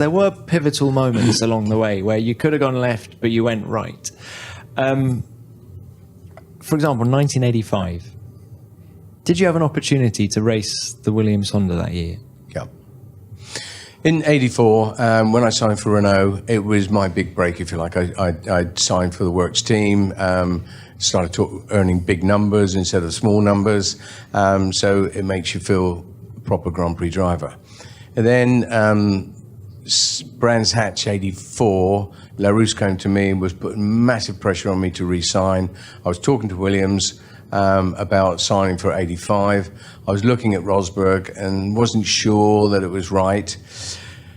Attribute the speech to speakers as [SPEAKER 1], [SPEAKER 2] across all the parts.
[SPEAKER 1] There were pivotal moments along the way where you could have gone left, but you went right. For example, 1985. Did you have an opportunity to race the Williams Honda that year?
[SPEAKER 2] Yeah. In '84, when I signed for Renault, it was my big break, if you like. I signed for the Works team, started earning big numbers instead of small numbers, so it makes you feel a proper Grand Prix driver. And then Brands Hatch '84, LaRousse came to me and was putting massive pressure on me to re-sign. I was talking to Williams about signing for '85. I was looking at Rosberg and wasn't sure that it was right.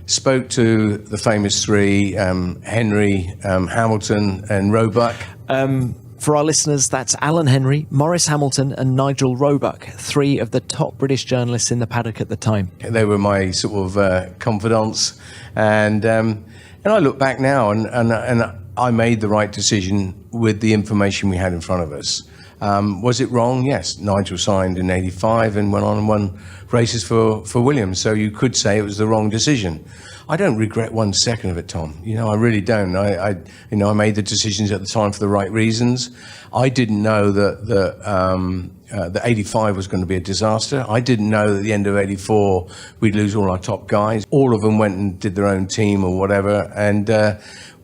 [SPEAKER 2] Spoke to the famous three, Henry, Hamilton and Roebuck.
[SPEAKER 1] For our listeners, that's Alan Henry, Maurice Hamilton and Nigel Roebuck, three of the top British journalists in the paddock at the time.
[SPEAKER 2] They were my sort of confidants. And I look back now and I made the right decision with the information we had in front of us. Was it wrong? Yes. Nigel signed in '85 and went on and won races for Williams. So you could say it was the wrong decision. I don't regret 1 second of it, Tom. I really don't. I made the decisions at the time for the right reasons. I didn't know that '85 was going to be a disaster. I didn't know that at the end of '84 we'd lose all our top guys. All of them went and did their own team or whatever, and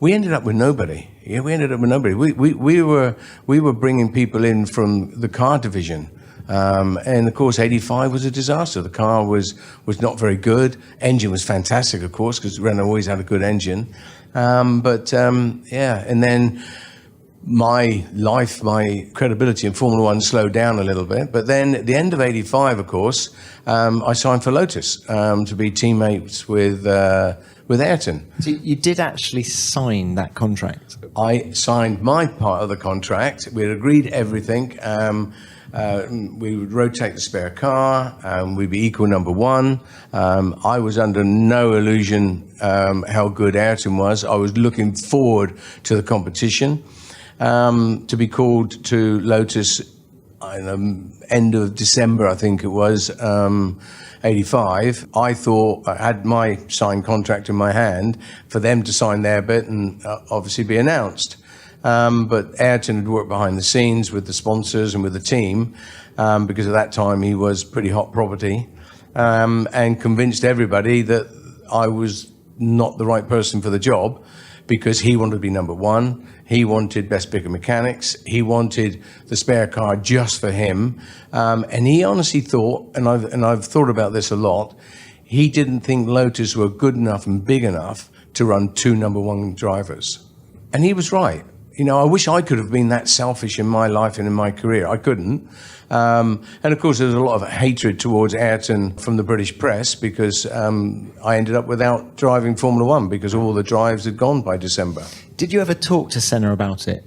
[SPEAKER 2] we ended up with nobody. Yeah, we ended up with nobody. We were bringing people in from the car division. And of course, '85 was a disaster. The car was not very good. Engine was fantastic, of course, because Renault always had a good engine. And then my credibility in Formula One slowed down a little bit. But then at the end of '85, of course, I signed for Lotus to be teammates with Ayrton.
[SPEAKER 1] So you did actually sign that contract?
[SPEAKER 2] I signed my part of the contract. We had agreed everything. We would rotate the spare car, we'd be equal number one. I was under no illusion how good Ayrton was. I was looking forward to the competition. To be called to Lotus end of December, I think it was, '85, I thought I had my signed contract in my hand for them to sign their bit and obviously be announced. But Ayrton had worked behind the scenes with the sponsors and with the team, because at that time he was pretty hot property, and convinced everybody that I was not the right person for the job, because he wanted to be number one. He wanted best pick of mechanics. He wanted the spare car just for him. And he honestly thought, and I've thought about this a lot, he didn't think Lotus were good enough and big enough to run two number one drivers. And he was right. I wish I could have been that selfish in my life and in my career. I couldn't. And of course, there was a lot of hatred towards Ayrton from the British press, because I ended up without driving Formula One because all the drives had gone by December.
[SPEAKER 1] Did you ever talk to Senna about it,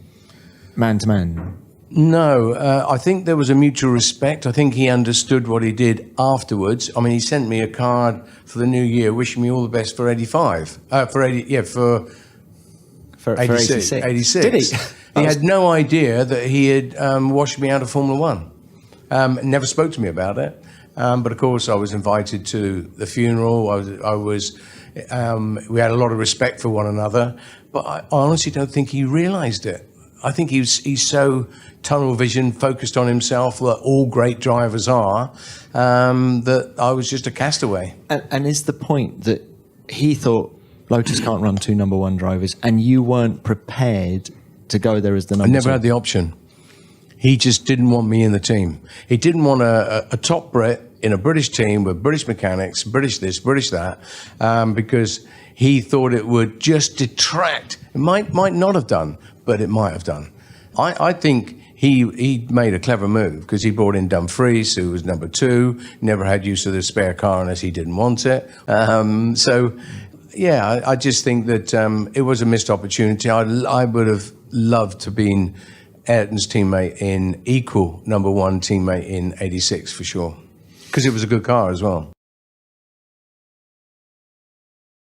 [SPEAKER 1] man to man?
[SPEAKER 2] No, I think there was a mutual respect. I think he understood what he did afterwards. I mean, he sent me a card for the new year wishing me all the best for '85. For 86.
[SPEAKER 1] Did he?
[SPEAKER 2] He had no idea that he had washed me out of Formula One. Never spoke to me about it. But of course, I was invited to the funeral. We had a lot of respect for one another. But I honestly don't think he realized it. I think he's so tunnel vision, focused on himself, that all great drivers are, that I was just a castaway.
[SPEAKER 1] And is the point that he thought Lotus can't run two number one drivers, and you weren't prepared to go there as the number two?
[SPEAKER 2] I never had the option. He just didn't want me in the team. He didn't want a top Brit in a British team with British mechanics, British this, British that, because he thought it would just detract. It might not have done, but it might have done. I think he made a clever move, because he brought in Dumfries, who was number two, never had use of the spare car unless he didn't want it. Yeah, I just think that it was a missed opportunity. I would have loved to have been Ayrton's teammate equal number one teammate in '86 for sure, because it was a good car as well.